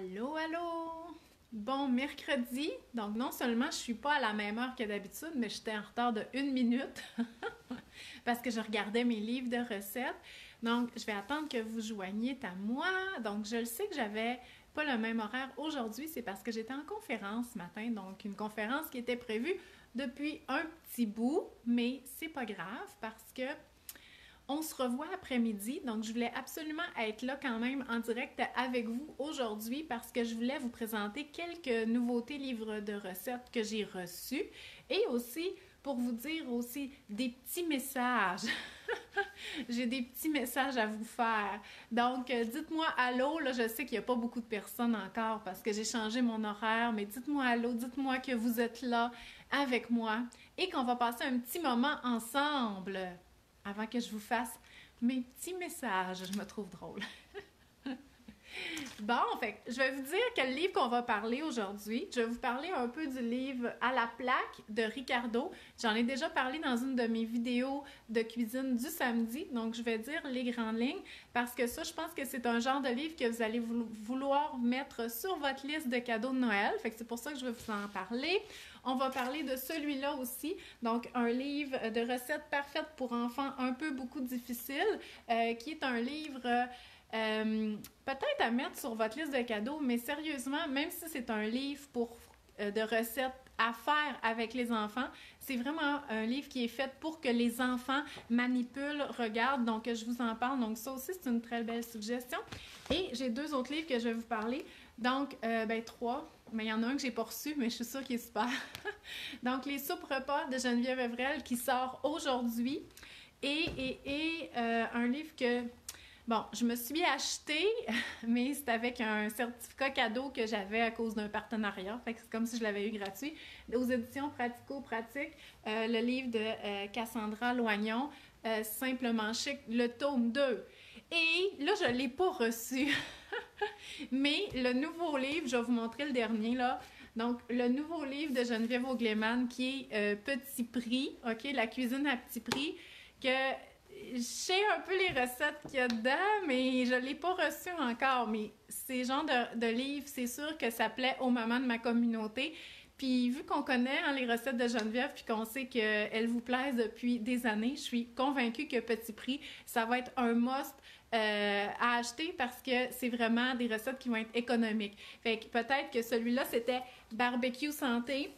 Allô, allô! Bon mercredi, donc non seulement je suis pas à la même heure que d'habitude, mais j'étais en retard de 1 minute parce que je regardais mes livres de recettes. Donc, je vais attendre que vous joigniez à moi. Donc, je le sais que j'avais pas le même horaire aujourd'hui, c'est parce que j'étais en conférence ce matin, donc une conférence qui était prévue depuis un petit bout, mais c'est pas grave parce que on se revoit après-midi, donc je voulais absolument être là quand même en direct avec vous aujourd'hui parce que je voulais vous présenter quelques nouveautés livres de recettes que j'ai reçus et aussi pour vous dire aussi des petits messages. J'ai des petits messages à vous faire. Donc, dites-moi allô. Là, je sais qu'il n'y a pas beaucoup de personnes encore parce que j'ai changé mon horaire, mais dites-moi allô, dites-moi que vous êtes là avec moi et qu'on va passer un petit moment ensemble avant que je vous fasse mes petits messages. Je me trouve drôle. Bon, fait je vais vous dire quel livre qu'on va parler aujourd'hui. Je vais vous parler un peu du livre À la plaque de Ricardo. J'en ai déjà parlé dans une de mes vidéos de cuisine du samedi, donc je vais dire les grandes lignes parce que ça, je pense que c'est un genre de livre que vous allez vouloir mettre sur votre liste de cadeaux de Noël. Fait que c'est pour ça que je vais vous en parler. On va parler de celui-là aussi, donc un livre de recettes parfaites pour enfants un peu beaucoup difficiles, qui est un livre... peut-être à mettre sur votre liste de cadeaux, mais sérieusement, même si c'est un livre de recettes à faire avec les enfants, c'est vraiment un livre qui est fait pour que les enfants manipulent, regardent, donc je vous en parle. Donc ça aussi, c'est une très belle suggestion. Et j'ai deux autres livres que je vais vous parler. Donc, trois, mais il y en a un que j'ai pas reçu, mais je suis sûre qu'il est super. Donc, les soupes repas de Geneviève Evrel qui sort aujourd'hui. Et un livre que... Bon, je me suis acheté, mais c'est avec un certificat cadeau que j'avais à cause d'un partenariat. Fait que c'est comme si je l'avais eu gratuit. Aux éditions Pratico-Pratique, le livre de Cassandra Loignon, Simplement Chic, le tome 2. Et là, je ne l'ai pas reçu. Mais le nouveau livre, je vais vous montrer le dernier, là. Donc, le nouveau livre de Geneviève Augleman qui est Petit Prix, OK, la cuisine à petit prix, que... Je sais un peu les recettes qu'il y a dedans, mais je ne l'ai pas reçu encore. Mais ces genres de livres, c'est sûr que ça plaît aux mamans de ma communauté. Puis vu qu'on connaît les recettes de Geneviève, puis qu'on sait qu'elles vous plaisent depuis des années, je suis convaincue que Petit Prix, ça va être un must à acheter parce que c'est vraiment des recettes qui vont être économiques. Fait que peut-être que celui-là, c'était barbecue santé.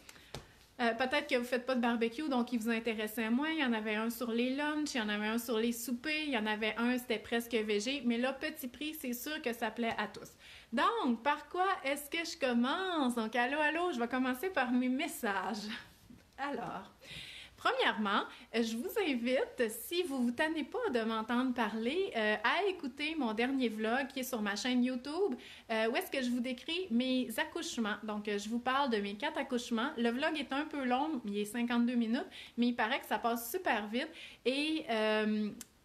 Peut-être que vous ne faites pas de barbecue, donc il vous intéressait moins. Il y en avait un sur les lunchs, il y en avait un sur les soupers, il y en avait un, c'était presque végé. Mais là, Petit Prix, c'est sûr que ça plaît à tous. Donc, par quoi est-ce que je commence? Donc, allô, allô, je vais commencer par mes messages. Alors... Premièrement, je vous invite, si vous ne vous tannez pas de m'entendre parler, à écouter mon dernier vlog qui est sur ma chaîne YouTube, où est-ce que je vous décris mes accouchements. Donc, je vous parle de mes 4 accouchements. Le vlog est un peu long, il est 52 minutes, mais il paraît que ça passe super vite et...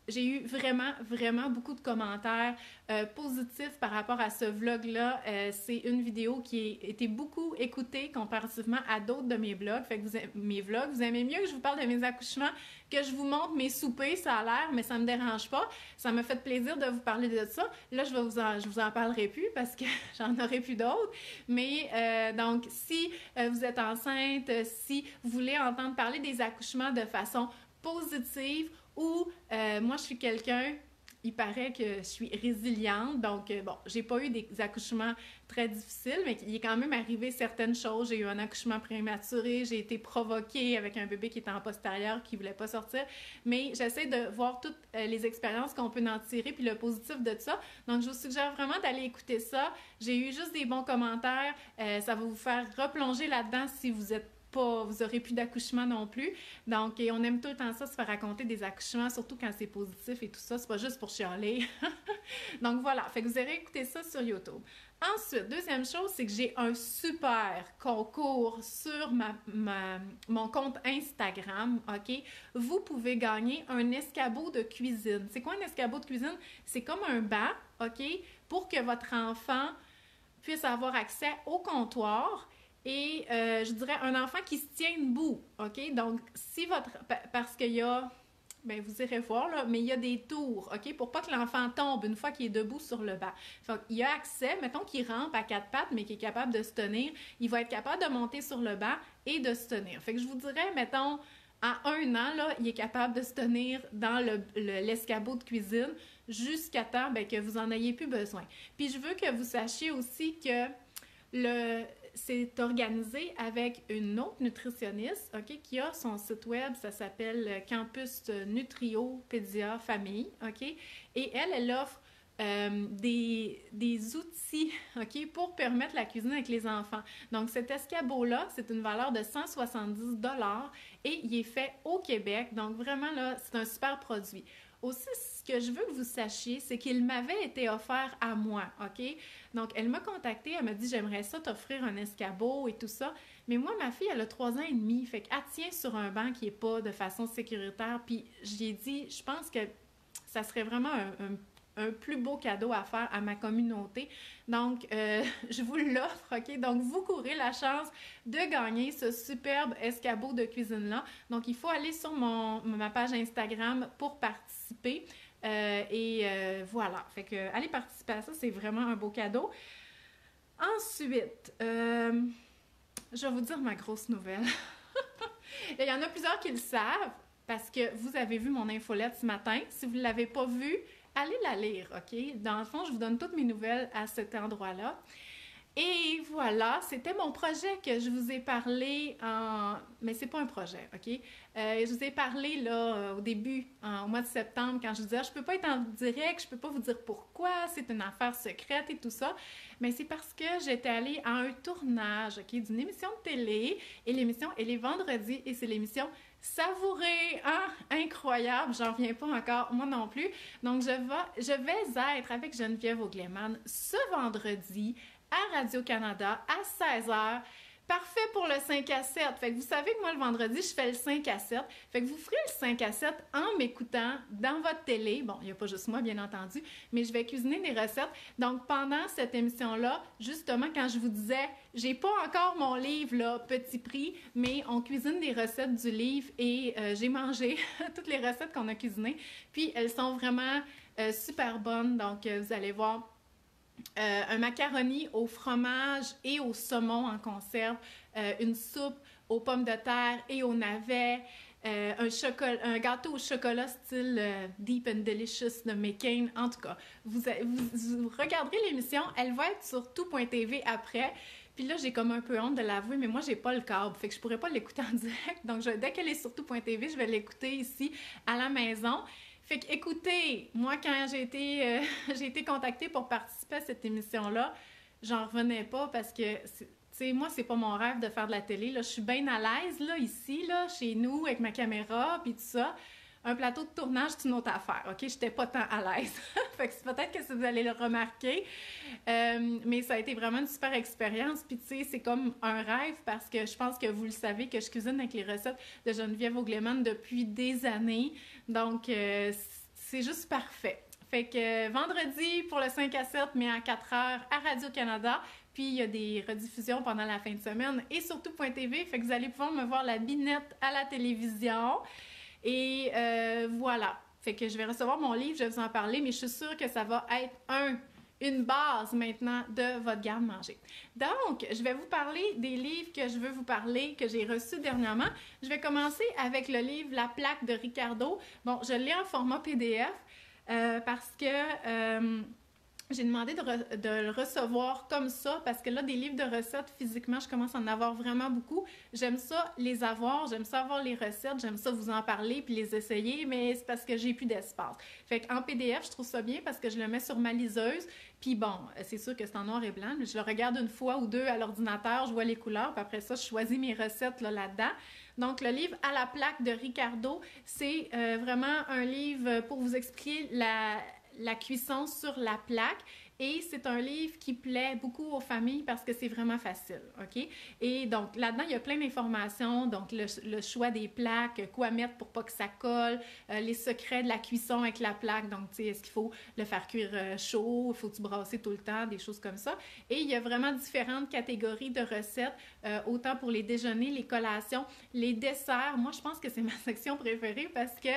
j'ai eu vraiment beaucoup de commentaires positifs par rapport à ce vlog-là. C'est une vidéo qui a été beaucoup écoutée comparativement à d'autres de mes vlogs. Fait que mes vlogs, vous aimez mieux que je vous parle de mes accouchements, que je vous montre mes soupers, ça a l'air, mais ça me dérange pas. Ça me fait plaisir de vous parler de ça. Là, je vous en parlerai plus parce que j'en aurai plus d'autres. Mais donc, si vous êtes enceinte, si vous voulez entendre parler des accouchements de façon positive ou moi je suis quelqu'un, il paraît que je suis résiliente, donc bon, j'ai pas eu des accouchements très difficiles, mais il est quand même arrivé certaines choses. J'ai eu un accouchement prématuré, j'ai été provoquée avec un bébé qui était en postérieur, qui voulait pas sortir, mais j'essaie de voir toutes les expériences qu'on peut en tirer, puis le positif de ça. Donc je vous suggère vraiment d'aller écouter ça. J'ai eu juste des bons commentaires, ça va vous faire replonger là-dedans si vous êtes pas, vous aurez plus d'accouchement non plus. Donc, et on aime tout le temps ça, se faire raconter des accouchements, surtout quand c'est positif et tout ça. C'est pas juste pour chialer. Donc voilà, fait que vous aurez écouté ça sur YouTube. Ensuite, deuxième chose, c'est que j'ai un super concours sur mon compte Instagram, OK? Vous pouvez gagner un escabeau de cuisine. C'est quoi un escabeau de cuisine? C'est comme un banc, OK? Pour que votre enfant puisse avoir accès au comptoir. Et je dirais un enfant qui se tient debout, OK? Donc, si parce qu'il y a ben vous irez voir, là, mais il y a des tours, OK, pour pas que l'enfant tombe une fois qu'il est debout sur le banc. Fait qu'il a accès, mettons qu'il rampe à quatre pattes, mais qu'il est capable de se tenir, il va être capable de monter sur le banc et de se tenir. Fait que je vous dirais, mettons, à 1 an, là, il est capable de se tenir dans l'escabeau de cuisine jusqu'à temps ben, que vous en ayez plus besoin. Puis je veux que vous sachiez aussi que c'est organisé avec une autre nutritionniste, OK, qui a son site web, ça s'appelle Campus Nutrio Pédia Famille, OK, et elle offre des outils, OK, pour permettre la cuisine avec les enfants. Donc, cet escabeau-là, c'est une valeur de 170 $ et il est fait au Québec. Donc, vraiment, là, c'est un super produit. Aussi, ce que je veux que vous sachiez, c'est qu'il m'avait été offert à moi, OK? Donc, elle m'a contactée, elle m'a dit « J'aimerais ça t'offrir un escabeau et tout ça. » Mais moi, ma fille, elle a 3 ans et demi, fait qu'elle tient sur un banc qui n'est pas de façon sécuritaire. Puis, j'ai dit « Je pense que ça serait vraiment un plus beau cadeau à faire à ma communauté. » Donc, je vous l'offre, OK? Donc, vous courez la chance de gagner ce superbe escabeau de cuisine-là. Donc, il faut aller sur ma page Instagram pour participer. Voilà. Fait que, allez participer à ça, c'est vraiment un beau cadeau. Ensuite, je vais vous dire ma grosse nouvelle. Il y en a plusieurs qui le savent parce que vous avez vu mon infolette ce matin. Si vous ne l'avez pas vue, allez la lire, OK? Dans le fond, je vous donne toutes mes nouvelles à cet endroit-là. Et voilà, c'était mon projet que je vous ai parlé mais c'est pas un projet, OK? Je vous ai parlé, là, au début, au mois de septembre, quand je vous disais, je peux pas être en direct, je peux pas vous dire pourquoi, c'est une affaire secrète et tout ça. Mais c'est parce que j'étais allée à un tournage, OK, d'une émission de télé. Et l'émission, elle est vendredi et c'est l'émission Savourée, hein? Incroyable, j'en reviens pas encore, moi non plus. Donc, je vais être avec Geneviève Augleman ce vendredi à Radio-Canada à 16h. Parfait pour le 5 à 7. Fait que vous savez que moi, le vendredi, je fais le 5 à 7. Fait que vous ferez le 5 à 7 en m'écoutant dans votre télé. Bon, il n'y a pas juste moi, bien entendu, mais je vais cuisiner des recettes. Donc, pendant cette émission-là, justement, quand je vous disais, j'ai pas encore mon livre, là, Petit Prix, mais on cuisine des recettes du livre et j'ai mangé toutes les recettes qu'on a cuisinées. Puis, elles sont vraiment super bonnes. Donc, vous allez voir. Un macaroni au fromage et au saumon en conserve, une soupe aux pommes de terre et aux navets, un gâteau au chocolat style Deep and Delicious de McCain. En tout cas, vous regarderez l'émission, elle va être sur tout.tv après. Puis là, j'ai comme un peu honte de l'avouer, mais moi, j'ai pas le câble, fait que je pourrais pas l'écouter en direct. Donc, dès qu'elle est sur tout.tv, je vais l'écouter ici à la maison. Fait que, écoutez, moi, quand j'ai été contactée pour participer à cette émission-là, j'en revenais pas parce que, tu sais, moi, c'est pas mon rêve de faire de la télé. Là, je suis bien à l'aise, là, ici, là, chez nous, avec ma caméra, puis tout ça. Un plateau de tournage, c'est une autre affaire, OK? J'étais pas tant à l'aise. Fait que peut-être que vous allez le remarquer. Mais ça a été vraiment une super expérience. Puis, tu sais, c'est comme un rêve parce que je pense que vous le savez que je cuisine avec les recettes de Geneviève Augleman depuis des années. Donc, c'est juste parfait. Fait que vendredi pour le 5 à 7, mais à 4 heures à Radio-Canada. Puis, il y a des rediffusions pendant la fin de semaine et surtout .tv. Fait que vous allez pouvoir me voir la binette à la télévision. Et voilà. Fait que je vais recevoir mon livre, je vais vous en parler, mais je suis sûre que ça va être une base maintenant de votre garde-manger. Donc, je vais vous parler des livres que je veux vous parler, que j'ai reçus dernièrement. Je vais commencer avec le livre La plaque de Ricardo. Bon, je l'ai en format PDF parce que j'ai demandé de le recevoir comme ça parce que là, des livres de recettes, physiquement, je commence à en avoir vraiment beaucoup. J'aime ça les avoir, j'aime ça avoir les recettes, j'aime ça vous en parler puis les essayer, mais c'est parce que j'ai plus d'espace. Fait qu'en PDF, je trouve ça bien parce que je le mets sur ma liseuse. Puis bon, c'est sûr que c'est en noir et blanc, mais je le regarde une fois ou deux à l'ordinateur, je vois les couleurs, puis après ça, je choisis mes recettes là-dedans. Donc, le livre À la plaque de Ricardo, c'est vraiment un livre pour vous expliquer la cuisson sur la plaque Et c'est un livre qui plaît beaucoup aux familles parce que c'est vraiment facile, OK? Et donc, là-dedans, il y a plein d'informations. Donc, le choix des plaques, quoi mettre pour pas que ça colle, les secrets de la cuisson avec la plaque. Donc, tu sais, est-ce qu'il faut le faire cuire chaud? Il faut-tu brasser tout le temps? Des choses comme ça. Et il y a vraiment différentes catégories de recettes, autant pour les déjeuners, les collations, les desserts. Moi, je pense que c'est ma section préférée parce que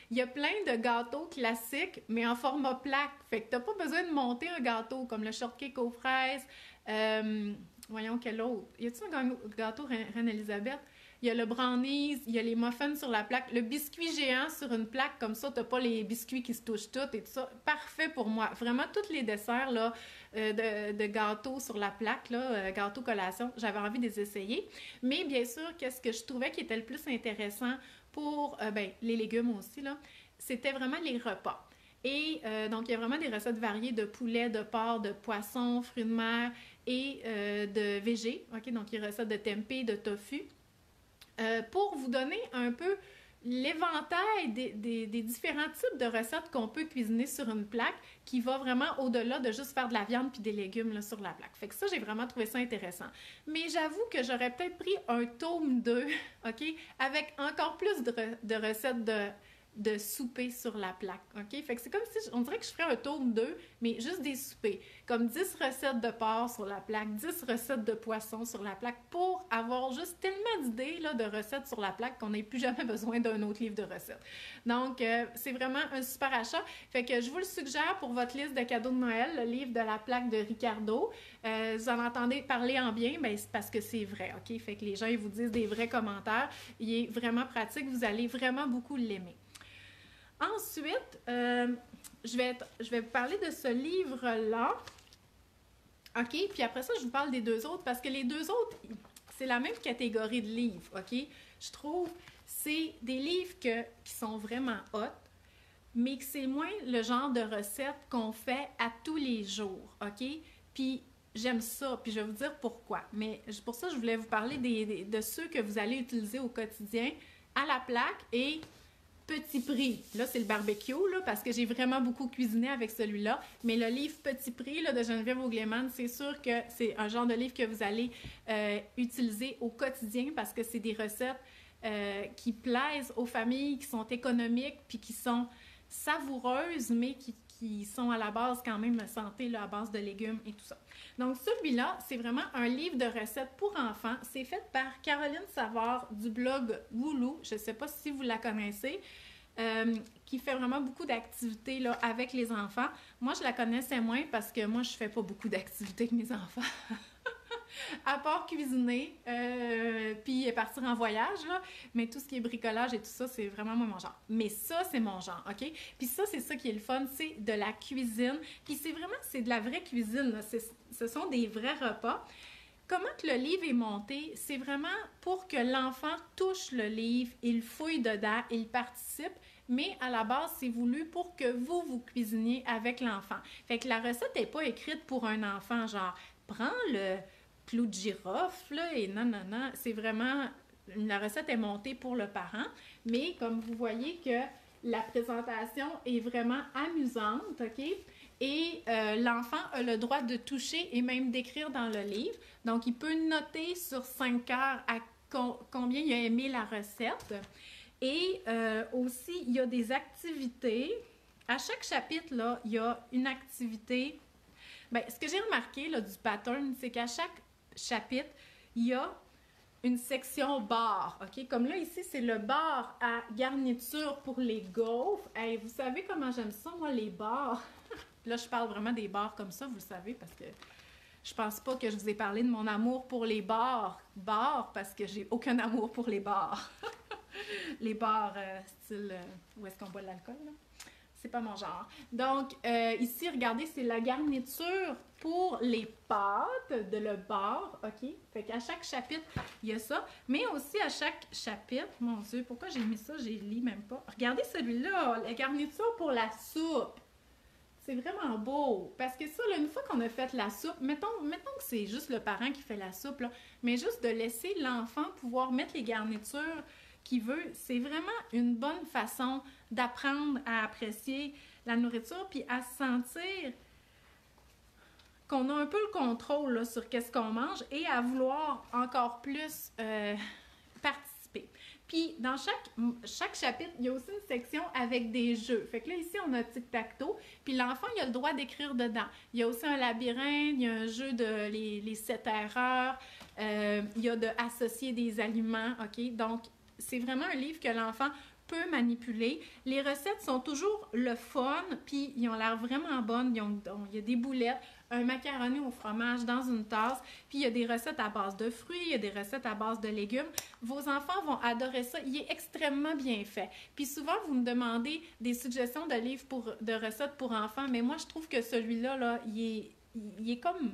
il y a plein de gâteaux classiques, mais en format plaque. Fait que t'as pas besoin de monter un gâteau comme le shortcake aux fraises. Voyons quel autre. Y a-t-il un gâteau Reine-Élisabeth? Il y a le brownies, il y a les muffins sur la plaque. Le biscuit géant sur une plaque, comme ça, t'as pas les biscuits qui se touchent toutes et tout ça. Parfait pour moi. Vraiment, tous les desserts là, de gâteaux sur la plaque, là, gâteaux collation, j'avais envie de les essayer. Mais bien sûr, qu'est-ce que je trouvais qui était le plus intéressant pour les légumes aussi, là, c'était vraiment les repas. Et donc, il y a vraiment des recettes variées de poulet, de porc, de poisson, fruits de mer et de végé. OK? Donc, il y a des recettes de tempeh, de tofu. Pour vous donner un peu l'éventail des différents types de recettes qu'on peut cuisiner sur une plaque qui va vraiment au-delà de juste faire de la viande puis des légumes là, sur la plaque. Fait que ça, j'ai vraiment trouvé ça intéressant. Mais j'avoue que j'aurais peut-être pris un tome 2, OK, avec encore plus de recettes de souper sur la plaque, OK? Fait que c'est comme si, on dirait que je ferais un tome 2, mais juste des soupers. Comme 10 recettes de porc sur la plaque, 10 recettes de poisson sur la plaque, pour avoir juste tellement d'idées là, de recettes sur la plaque qu'on n'ait plus jamais besoin d'un autre livre de recettes. Donc, c'est vraiment un super achat. Fait que je vous le suggère pour votre liste de cadeaux de Noël, le livre de la plaque de Ricardo. Vous en entendez parler en bien, ben c'est parce que c'est vrai, OK? Fait que les gens, ils vous disent des vrais commentaires. Il est vraiment pratique, vous allez vraiment beaucoup l'aimer. Ensuite, je vais vous parler de ce livre-là. OK? Puis après ça, je vous parle des deux autres parce que les deux autres, c'est la même catégorie de livres. OK? Je trouve c'est des livres qui sont vraiment hot, mais que c'est moins le genre de recettes qu'on fait à tous les jours. OK? Puis j'aime ça, puis je vais vous dire pourquoi. Mais pour ça, je voulais vous parler de ceux que vous allez utiliser au quotidien à la plaque et Petit Prix. Là, c'est le barbecue, là, parce que j'ai vraiment beaucoup cuisiné avec celui-là. Mais le livre Petit Prix là, de Geneviève Augleman, c'est sûr que c'est un genre de livre que vous allez utiliser au quotidien parce que c'est des recettes qui plaisent aux familles, qui sont économiques, puis qui sont savoureuses, mais qui sont à la base quand même santé, là, à base de légumes et tout ça. Donc, celui-là, c'est vraiment un livre de recettes pour enfants. C'est fait par Caroline Savard du blog Woulou. Je ne sais pas si vous la connaissez. Qui fait vraiment beaucoup d'activités là, avec les enfants. Moi, je la connaissais moins parce que moi, je fais pas beaucoup d'activités avec mes enfants. À part cuisiner, puis partir en voyage, là. Mais tout ce qui est bricolage et tout ça, c'est vraiment moi, mon genre. Mais ça, c'est mon genre, OK? Puis ça, c'est ça qui est le fun, c'est de la cuisine. Puis c'est de la vraie cuisine, là. Ce sont des vrais repas. Comment que le livre est monté? C'est vraiment pour que l'enfant touche le livre, il fouille dedans, il participe, mais à la base, c'est voulu pour que vous cuisiniez avec l'enfant. Fait que la recette n'est pas écrite pour un enfant, genre, prends le clou de girofle, là, et non. C'est vraiment, la recette est montée pour le parent, mais comme vous voyez que la présentation est vraiment amusante, OK? Et l'enfant a le droit de toucher et même d'écrire dans le livre. Donc, il peut noter sur 5 heures à combien il a aimé la recette. Et aussi, il y a des activités. À chaque chapitre, là, il y a une activité. Bien, ce que j'ai remarqué là, du pattern, c'est qu'à chaque chapitre, il y a une section bar, OK? Comme là, ici, c'est le bar à garniture pour les gaufres. Hey, vous savez comment j'aime ça, moi, les bars? Là, je parle vraiment des bars comme ça, vous le savez, parce que je pense pas que je vous ai parlé de mon amour pour les bars, parce que j'ai aucun amour pour les bars. Les bars style où est-ce qu'on boit de l'alcool, là? C'est pas mon genre. Donc, ici, regardez, c'est la garniture pour les pâtes de le bar, OK? Fait qu'à chaque chapitre, il y a ça. Mais aussi à chaque chapitre, mon Dieu, pourquoi j'ai mis ça? J'ai lu même pas. Regardez celui-là, la garniture pour la soupe. C'est vraiment beau. Parce que ça, là, une fois qu'on a fait la soupe, mettons que c'est juste le parent qui fait la soupe, là, mais juste de laisser l'enfant pouvoir mettre les garnitures qu'il veut, c'est vraiment une bonne façon d'apprendre à apprécier la nourriture puis à se sentir qu'on a un peu le contrôle là, sur qu'est-ce qu'on mange et à vouloir encore plus participer. Puis, dans chaque chapitre, il y a aussi une section avec des jeux. Fait que là, ici, on a tic-tac-toe. Puis l'enfant, il a le droit d'écrire dedans. Il y a aussi un labyrinthe, il y a un jeu de les 7 erreurs, il y a de associer des aliments, OK? Donc, c'est vraiment un livre que l'enfant peut manipuler. Les recettes sont toujours le fun, puis ils ont l'air vraiment bonnes. Il y a des boulettes, un macaroni au fromage dans une tasse, puis il y a des recettes à base de fruits, il y a des recettes à base de légumes. Vos enfants vont adorer ça. Il est extrêmement bien fait. Puis souvent, vous me demandez des suggestions de livres de recettes pour enfants, mais moi, je trouve que celui-là, là, il est comme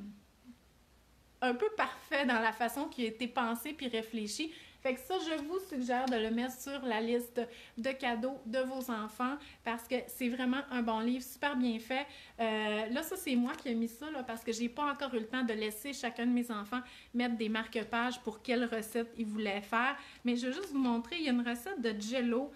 un peu parfait dans la façon qu'il a été pensé puis réfléchi. Fait que ça, je vous suggère de le mettre sur la liste de cadeaux de vos enfants parce que c'est vraiment un bon livre, super bien fait. Là, ça, c'est moi qui ai mis ça là, parce que j'ai pas encore eu le temps de laisser chacun de mes enfants mettre des marque-pages pour quelle recette ils voulaient faire. Mais je vais juste vous montrer, il y a une recette de Jell-O.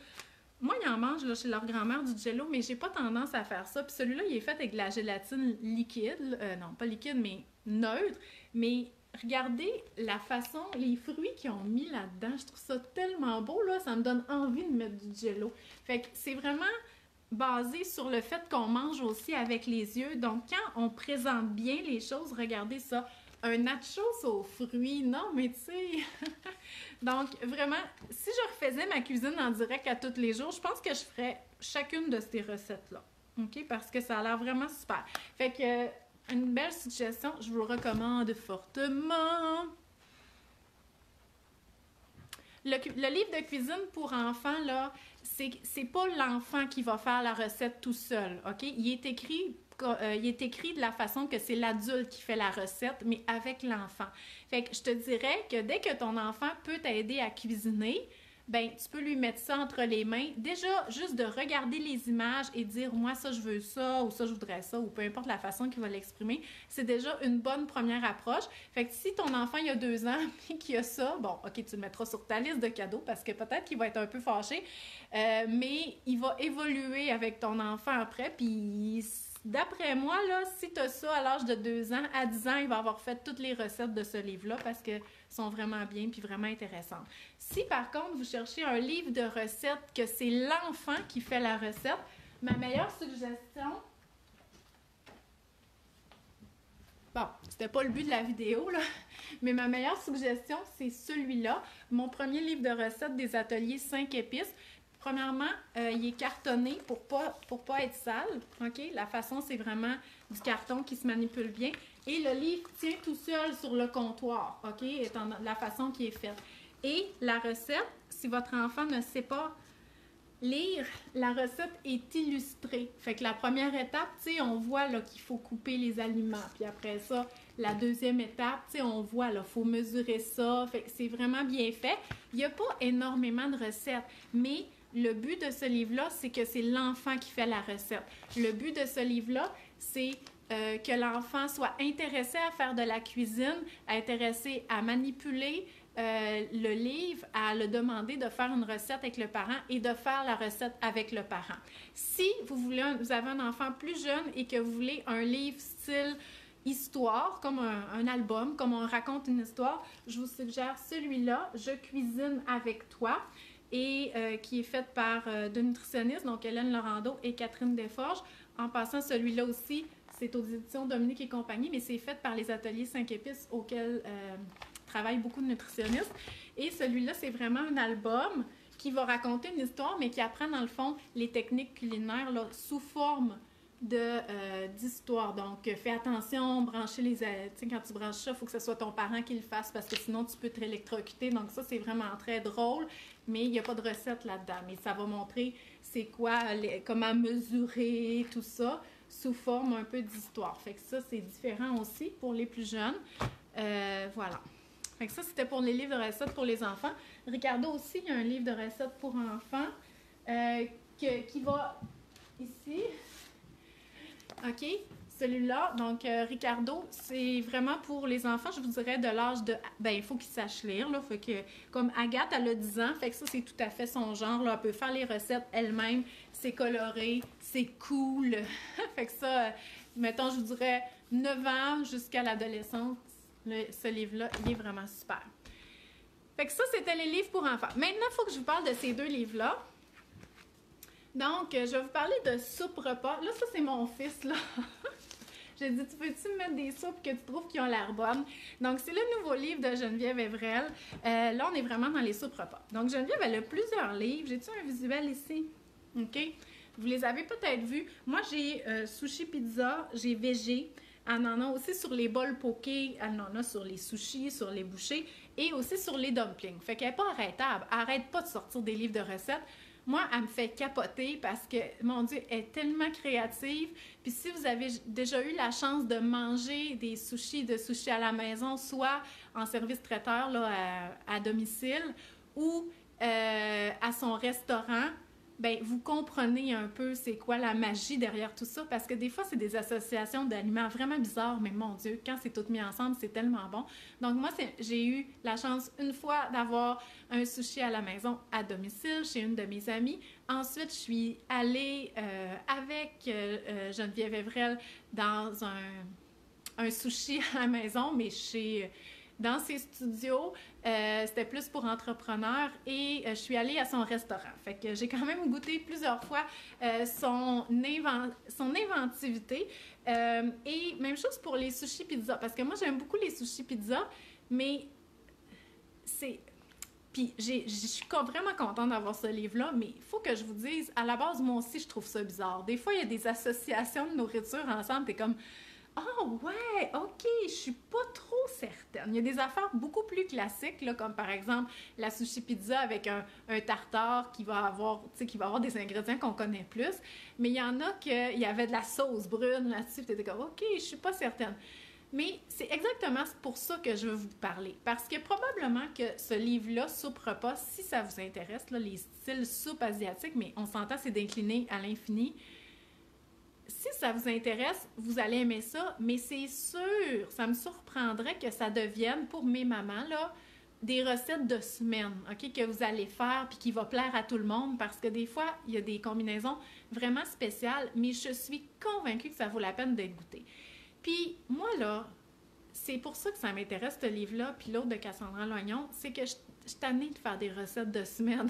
Moi, ils en mangent là, chez leur grand-mère du Jell-O, mais j'ai pas tendance à faire ça. Puis celui-là, il est fait avec de la gélatine liquide. Non, pas liquide, mais neutre. Mais regardez la façon, les fruits qu'ils ont mis là-dedans. Je trouve ça tellement beau, là. Ça me donne envie de mettre du Jell-O. Fait que c'est vraiment basé sur le fait qu'on mange aussi avec les yeux. Donc, quand on présente bien les choses, regardez ça. Un nachos aux fruits, non, mais tu sais... Donc, vraiment, si je refaisais ma cuisine en direct à tous les jours, je pense que je ferais chacune de ces recettes-là. OK? Parce que ça a l'air vraiment super. Fait que, une belle suggestion, je vous le recommande fortement. Le livre de cuisine pour enfants, là, c'est pas l'enfant qui va faire la recette tout seul, OK? Il est écrit de la façon que c'est l'adulte qui fait la recette, mais avec l'enfant. Fait que je te dirais que dès que ton enfant peut t'aider à cuisiner, ben tu peux lui mettre ça entre les mains. Déjà, juste de regarder les images et dire « moi, ça, je veux ça » ou « ça, je voudrais ça » ou peu importe la façon qu'il va l'exprimer, c'est déjà une bonne première approche. Fait que si ton enfant, il a 2 ans et qu'il a ça, bon, OK, tu le mettras sur ta liste de cadeaux parce que peut-être qu'il va être un peu fâché, mais il va évoluer avec ton enfant après, puis... D'après moi, là, si tu as ça à l'âge de 2 ans, à 10 ans, il va avoir fait toutes les recettes de ce livre-là parce qu'elles sont vraiment bien puis vraiment intéressantes. Si, par contre, vous cherchez un livre de recettes que c'est l'enfant qui fait la recette, ma meilleure suggestion... Bon, c'était pas le but de la vidéo, là, mais ma meilleure suggestion, c'est celui-là, mon premier livre de recettes des ateliers 5 épices. Premièrement, il est cartonné pour pas être sale, OK? La façon, c'est vraiment du carton qui se manipule bien. Et le livre tient tout seul sur le comptoir, OK? Étant la façon qui est faite. Et la recette, si votre enfant ne sait pas lire, la recette est illustrée. Fait que la première étape, tu sais, on voit là qu'il faut couper les aliments. Puis après ça, la deuxième étape, tu sais, on voit là, il faut mesurer ça. Fait que c'est vraiment bien fait. Il n'y a pas énormément de recettes, mais... Le but de ce livre-là, c'est que c'est l'enfant qui fait la recette. Le but de ce livre-là, c'est que l'enfant soit intéressé à faire de la cuisine, intéressé à manipuler le livre, à le demander de faire une recette avec le parent et de faire la recette avec le parent. Si vous avez un enfant plus jeune et que vous voulez un livre style histoire, comme un album, comme on raconte une histoire, je vous suggère celui-là, « Je cuisine avec toi ». Et qui est faite par deux nutritionnistes, donc Hélène Laurando et Catherine Desforges. En passant, celui-là aussi, c'est aux éditions Dominique et compagnie, mais c'est fait par les ateliers 5 épices auxquels travaillent beaucoup de nutritionnistes. Et celui-là, c'est vraiment un album qui va raconter une histoire, mais qui apprend dans le fond les techniques culinaires là, sous forme d'histoire. Donc, fais attention, brancher tu sais, quand tu branches ça, il faut que ce soit ton parent qui le fasse parce que sinon, tu peux te électrocuter. Donc, ça, c'est vraiment très drôle, mais il n'y a pas de recette là-dedans. Mais ça va montrer c'est quoi, comment mesurer tout ça sous forme un peu d'histoire. Fait que ça, c'est différent aussi pour les plus jeunes. Voilà. Fait que ça, c'était pour les livres de recettes pour les enfants. Ricardo aussi, il y a un livre de recettes pour enfants qui va ici. OK? Celui-là, donc Ricardo, c'est vraiment pour les enfants, je vous dirais, de l'âge de... Ben, il faut qu'ils sachent lire, là. Fait que, comme Agathe, elle a 10 ans, fait que ça, c'est tout à fait son genre, là. Elle peut faire les recettes elle-même. C'est coloré, c'est cool. Fait que ça, mettons, je vous dirais 9 ans jusqu'à l'adolescence, ce livre-là, il est vraiment super. Fait que ça, c'était les livres pour enfants. Maintenant, il faut que je vous parle de ces 2 livres-là. Donc, je vais vous parler de soupe repas. Là, ça, c'est mon fils, là. J'ai dit, tu peux-tu me mettre des soupes que tu trouves qui ont l'air bonnes? Donc, c'est le nouveau livre de Geneviève Evrel. Là, on est vraiment dans les soupes repas. Donc, Geneviève, elle a plusieurs livres. J'ai-tu un visuel ici? OK? Vous les avez peut-être vus. Moi, j'ai sushi pizza, j'ai végé. Elle en a aussi sur les bols poké, elle en a sur les sushis, sur les bouchées et aussi sur les dumplings. Fait qu'elle n'est pas arrêtable. Elle n'arrête pas de sortir des livres de recettes. Moi, elle me fait capoter parce que, mon Dieu, elle est tellement créative. Puis si vous avez déjà eu la chance de manger des sushis, de sushis à la maison, soit en service traiteur là, à domicile ou à son restaurant, ben vous comprenez un peu c'est quoi la magie derrière tout ça, parce que des fois, c'est des associations d'aliments vraiment bizarres, mais mon Dieu, quand c'est tout mis ensemble, c'est tellement bon. Donc moi, j'ai eu la chance une fois d'avoir un sushi à la maison à domicile chez une de mes amies. Ensuite, je suis allée avec Geneviève Evrel dans un sushi à la maison, mais dans ses studios. C'était plus pour entrepreneurs et je suis allée à son restaurant. Fait que j'ai quand même goûté plusieurs fois son inventivité. Et même chose pour les sushis pizza, parce que moi, j'aime beaucoup les sushis pizza, mais c'est... Puis je suis vraiment contente d'avoir ce livre-là, mais il faut que je vous dise, à la base, moi aussi, je trouve ça bizarre. Des fois, il y a des associations de nourriture ensemble, t'es comme... Ah ouais, ok, je suis pas trop certaine. Il y a des affaires beaucoup plus classiques, là, comme par exemple la sushi pizza avec un tartare qui va avoir des ingrédients qu'on connaît plus. Mais il y en a qu'il y avait de la sauce brune là-dessus, tu étais comme ok, je suis pas certaine. Mais c'est exactement pour ça que je veux vous parler. Parce que probablement que ce livre-là, Soupe Repas, si ça vous intéresse, là, les styles soupe asiatiques, mais on s'entend, c'est d'incliner à l'infini. Si ça vous intéresse, vous allez aimer ça, mais c'est sûr, ça me surprendrait que ça devienne, pour mes mamans, là, des recettes de semaine, OK, que vous allez faire puis qui va plaire à tout le monde, parce que des fois, il y a des combinaisons vraiment spéciales, mais je suis convaincue que ça vaut la peine d'être goûté. Puis moi, là, c'est pour ça que ça m'intéresse, ce livre-là, puis l'autre de Cassandra Loignon, c'est que je suis tannée de faire des recettes de semaine.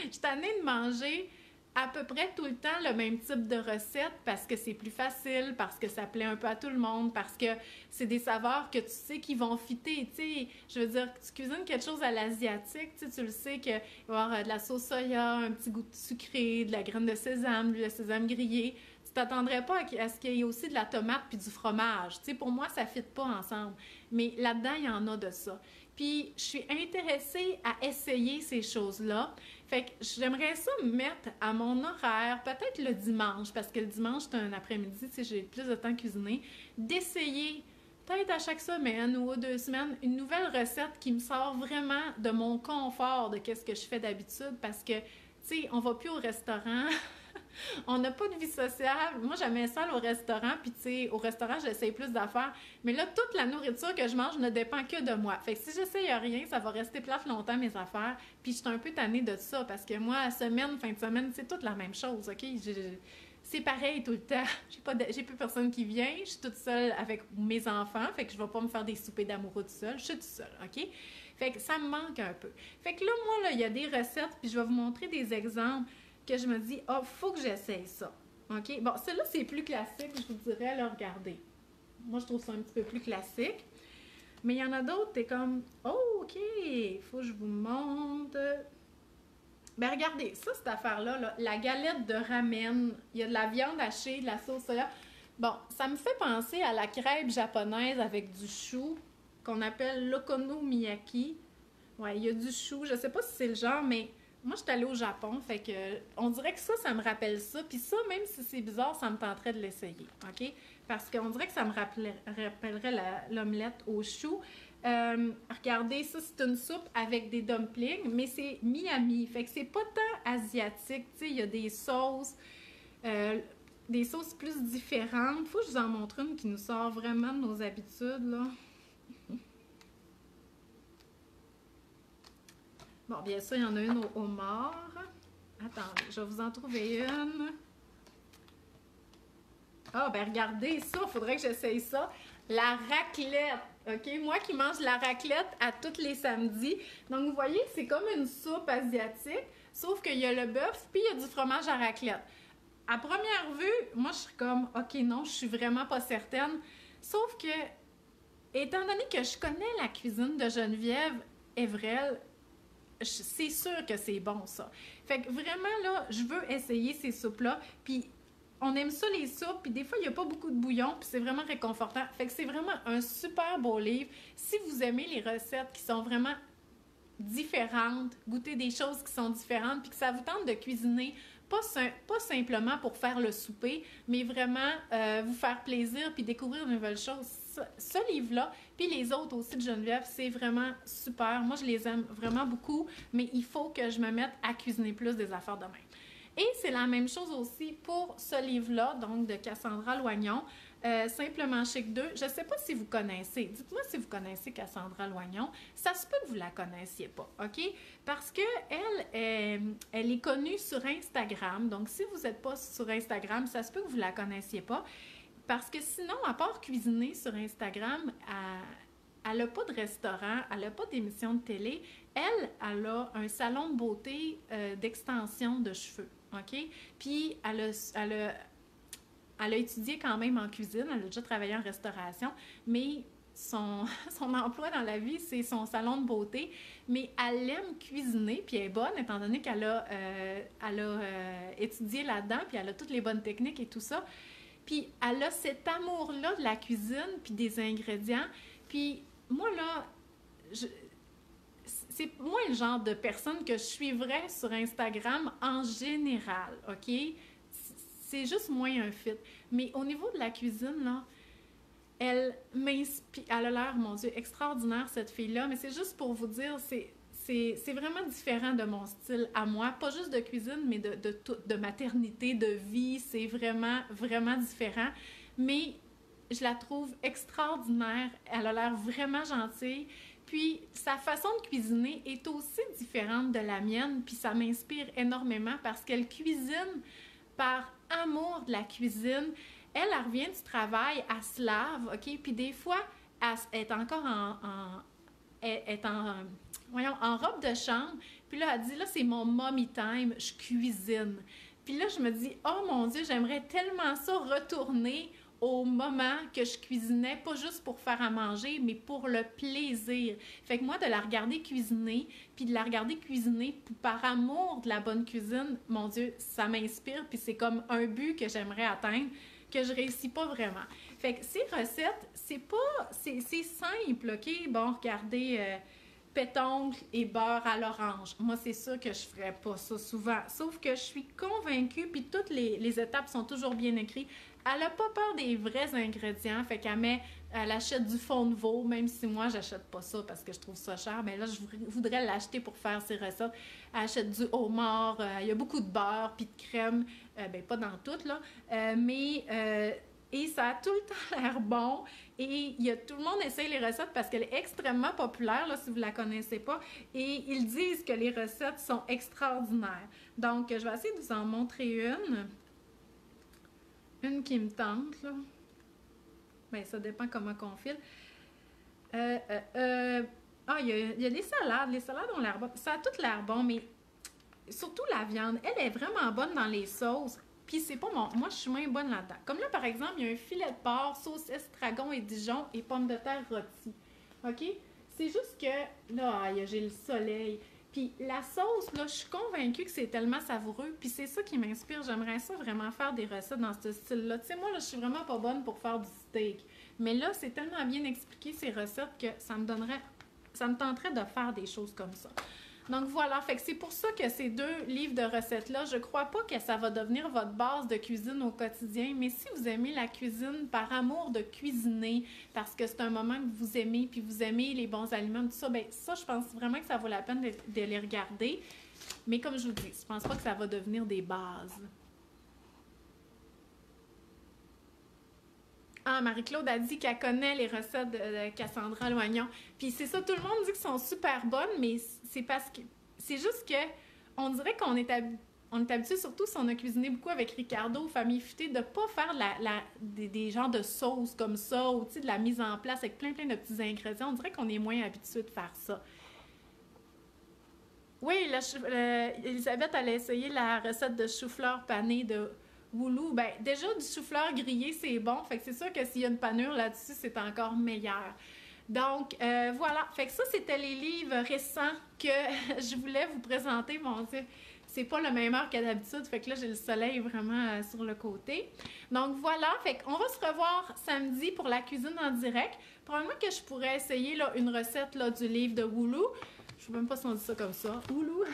Je suis tannée de manger à peu près tout le temps le même type de recette parce que c'est plus facile, parce que ça plaît un peu à tout le monde, parce que c'est des saveurs que tu sais qui vont fitter, tu sais. Je veux dire, tu cuisines quelque chose à l'asiatique, tu le sais qu'il va y avoir de la sauce soya, un petit goût de sucré, de la graine de sésame, le sésame grillé. Tu t'attendrais pas à ce qu'il y ait aussi de la tomate puis du fromage. Tu sais, pour moi, ça ne fit pas ensemble. Mais là-dedans, il y en a de ça. Puis, je suis intéressée à essayer ces choses-là. Fait que j'aimerais ça me mettre à mon horaire, peut-être le dimanche, parce que le dimanche, c'est un après-midi, tu sais, j'ai plus de temps à cuisiner, d'essayer, peut-être à chaque semaine ou 2 semaines, une nouvelle recette qui me sort vraiment de mon confort de qu'est-ce que je fais d'habitude, parce que, tu sais, on va plus au restaurant... On n'a pas de vie sociale. Moi, j'aimais ça au restaurant, puis tu sais, au restaurant, j'essaye plus d'affaires. Mais là, toute la nourriture que je mange ne dépend que de moi. Fait que si j'essaye rien, ça va rester plate longtemps, mes affaires. Puis je suis un peu tannée de ça, parce que moi, semaine, fin de semaine, c'est toute la même chose, OK? C'est pareil tout le temps. J'ai plus personne qui vient. Je suis toute seule avec mes enfants, fait que je vais pas me faire des soupers d'amoureux tout seul. Je suis toute seule, OK? Fait que ça me manque un peu. Fait que là, moi, là, il y a des recettes, puis je vais vous montrer des exemples que je me dis, oh, faut que j'essaye ça. OK? Bon, celle-là, c'est plus classique, je vous dirais, là, regardez. Moi, je trouve ça un petit peu plus classique. Mais il y en a d'autres, t'es comme, oh, OK, faut que je vous montre. Ben, regardez, ça, cette affaire-là, là, la galette de ramen, il y a de la viande hachée, de la sauce soya. Bon, ça me fait penser à la crêpe japonaise avec du chou, qu'on appelle l'okonomiyaki. Ouais, il y a du chou, je sais pas si c'est le genre, mais... Moi, je suis allée au Japon, fait que on dirait que ça me rappelle ça. Puis ça, même si c'est bizarre, ça me tenterait de l'essayer, OK? Parce qu'on dirait que ça me rappellerait l'omelette au chou. Regardez, ça, c'est une soupe avec des dumplings, mais c'est Miami. Fait que c'est pas tant asiatique, tu sais, il y a des sauces plus différentes. Faut que je vous en montre une qui nous sort vraiment de nos habitudes, là. Bon, bien sûr, il y en a une au homard. Attendez, je vais vous en trouver une. Ah, ben regardez ça, il faudrait que j'essaye ça. La raclette, OK? Moi qui mange la raclette à tous les samedis. Donc, vous voyez, c'est comme une soupe asiatique, sauf qu'il y a le bœuf, puis il y a du fromage à raclette. À première vue, moi, je suis comme, OK, non, je suis vraiment pas certaine. Sauf que, étant donné que je connais la cuisine de Geneviève Evrel, c'est sûr que c'est bon, ça. Fait que vraiment, là, je veux essayer ces soupes-là. Puis, on aime ça, les soupes. Puis, des fois, il n'y a pas beaucoup de bouillon. Puis, c'est vraiment réconfortant. Fait que c'est vraiment un super beau livre. Si vous aimez les recettes qui sont vraiment différentes, goûter des choses qui sont différentes, puis que ça vous tente de cuisiner, pas simplement pour faire le souper, mais vraiment vous faire plaisir puis découvrir de nouvelles choses. Ce livre-là, puis les autres aussi de Geneviève, c'est vraiment super. Moi, je les aime vraiment beaucoup, mais il faut que je me mette à cuisiner plus des affaires de même. Et c'est la même chose aussi pour ce livre-là, donc de Cassandra Loignon, Simplement Chic 2. Je ne sais pas si vous connaissez. Dites-moi si vous connaissez Cassandra Loignon. Ça se peut que vous ne la connaissiez pas, OK? Parce qu'elle elle est connue sur Instagram. Donc, si vous n'êtes pas sur Instagram, ça se peut que vous ne la connaissiez pas. Parce que sinon, à part cuisiner sur Instagram, elle n'a pas de restaurant, elle n'a pas d'émission de télé. Elle a un salon de beauté d'extension de cheveux, OK? Puis, elle a étudié quand même en cuisine, elle a déjà travaillé en restauration, mais son emploi dans la vie, c'est son salon de beauté. Mais elle aime cuisiner, puis elle est bonne, étant donné qu'elle a étudié là-dedans, puis elle a toutes les bonnes techniques et tout ça. Puis elle a cet amour-là de la cuisine, puis des ingrédients. Puis moi, là, c'est moi le genre de personne que je suivrais sur Instagram en général, OK? C'est juste moins un fit. Mais au niveau de la cuisine, là, elle m'inspire. Elle a l'air, mon Dieu, extraordinaire, cette fille-là. Mais c'est juste pour vous dire, c'est vraiment différent de mon style à moi. Pas juste de cuisine, mais de maternité, de vie. C'est vraiment, vraiment différent. Mais je la trouve extraordinaire. Elle a l'air vraiment gentille. Puis, sa façon de cuisiner est aussi différente de la mienne. Puis, ça m'inspire énormément parce qu'elle cuisine par amour de la cuisine. Elle revient du travail, elle se lave, OK? Puis des fois, elle est encore en robe de chambre. Puis là, elle dit, là, c'est mon mommy time, je cuisine. Puis là, je me dis, oh mon Dieu, j'aimerais tellement ça retourner au moment que je cuisinais, pas juste pour faire à manger, mais pour le plaisir. Fait que moi, de la regarder cuisiner, puis de la regarder cuisiner par amour de la bonne cuisine, mon Dieu, ça m'inspire, puis c'est comme un but que j'aimerais atteindre, que je réussis pas vraiment. Fait que ces recettes, c'est simple, OK? Bon, regardez, pétoncle et beurre à l'orange. Moi, c'est sûr que je ferais pas ça souvent, sauf que je suis convaincue, puis toutes les étapes sont toujours bien écrites. Elle n'a pas peur des vrais ingrédients, fait elle achète du fond de veau, même si moi, j'achète pas ça parce que je trouve ça cher, mais là, je voudrais l'acheter pour faire ses recettes. Elle achète du homard, il y a beaucoup de beurre, puis de crème, pas dans tout, là, et ça a tout le temps l'air bon, et tout le monde essaye les recettes parce qu'elle est extrêmement populaire, là, si vous la connaissez pas, et ils disent que les recettes sont extraordinaires. Donc, je vais essayer de vous en montrer une qui me tente, là. Ben, ça dépend comment qu'on file. Il y a des salades. Les salades ont l'air bonnes. Ça a tout l'air bon, mais surtout la viande. Elle est vraiment bonne dans les sauces. Puis c'est pas mon... Moi, je suis moins bonne là-dedans. Comme là, par exemple, il y a un filet de porc, sauce estragon et Dijon et pommes de terre rôties. OK? C'est juste que, là, j'ai le soleil. Puis la sauce, là, je suis convaincue que c'est tellement savoureux. Puis c'est ça qui m'inspire. J'aimerais ça vraiment faire des recettes dans ce style-là. Tu sais, moi, là, je suis vraiment pas bonne pour faire du steak. Mais là, c'est tellement bien expliqué, ces recettes, que ça me tenterait de faire des choses comme ça. Donc voilà, fait que c'est pour ça que ces 2 livres de recettes-là, je crois pas que ça va devenir votre base de cuisine au quotidien, mais si vous aimez la cuisine par amour de cuisiner, parce que c'est un moment que vous aimez, puis vous aimez les bons aliments, tout ça, ça, je pense vraiment que ça vaut la peine de les regarder. Mais comme je vous dis, je pense pas que ça va devenir des bases. Ah, Marie-Claude a dit qu'elle connaît les recettes de Cassandra Loignon. Puis c'est ça, tout le monde dit qu'elles sont super bonnes, mais c'est parce que... C'est juste que on dirait qu'on est on est habitué, surtout si on a cuisiné beaucoup avec Ricardo, Famille Futée, de pas faire des genres de sauces comme ça, ou de la mise en place avec plein de petits ingrédients. On dirait qu'on est moins habitué de faire ça. Oui, Elisabeth, elle a essayé la recette de chou-fleur pané de Woulou. Ben, déjà, du chou-fleur grillé, c'est bon. Fait que c'est sûr que s'il y a une panure là-dessus, c'est encore meilleur. Donc, voilà. Fait que ça, c'était les livres récents que je voulais vous présenter. Mon Dieu, c'est pas la même heure que d'habitude. Fait que là, j'ai le soleil vraiment sur le côté. Donc, voilà. Fait qu'on va se revoir samedi pour la cuisine en direct. Probablement que je pourrais essayer là, une recette là, du livre de Woulou. Je ne sais même pas si on dit ça comme ça. Woulou!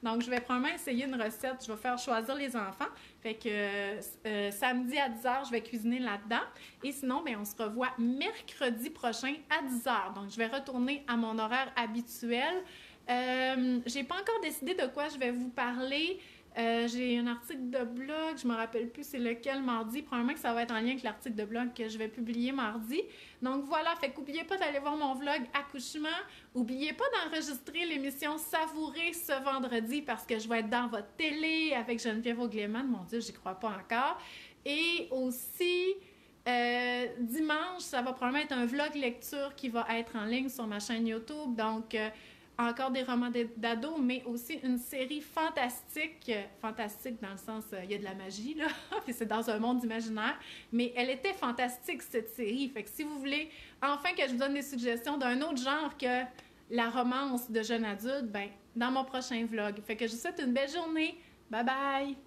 Donc, je vais probablement essayer une recette. Je vais faire choisir les enfants. Fait que samedi à 10h, je vais cuisiner là-dedans. Et sinon, bien, on se revoit mercredi prochain à 10h. Donc, je vais retourner à mon horaire habituel. J'ai pas encore décidé de quoi je vais vous parler. J'ai un article de blog, je me rappelle plus c'est lequel mardi. Probablement que ça va être en lien avec l'article de blog que je vais publier mardi. Donc voilà, fait qu'oubliez pas d'aller voir mon vlog accouchement. Oubliez pas d'enregistrer l'émission Savourer ce vendredi parce que je vais être dans votre télé avec Geneviève Augleman. Mon Dieu, j'y crois pas encore. Et aussi, dimanche, ça va probablement être un vlog lecture qui va être en ligne sur ma chaîne YouTube. Donc, encore des romans d'ados, mais aussi une série fantastique. Fantastique dans le sens, il y a de la magie, là. Puis c'est dans un monde imaginaire. Mais elle était fantastique, cette série. Fait que si vous voulez, enfin que je vous donne des suggestions d'un autre genre que la romance de jeune adulte, ben, dans mon prochain vlog. Fait que je vous souhaite une belle journée. Bye bye!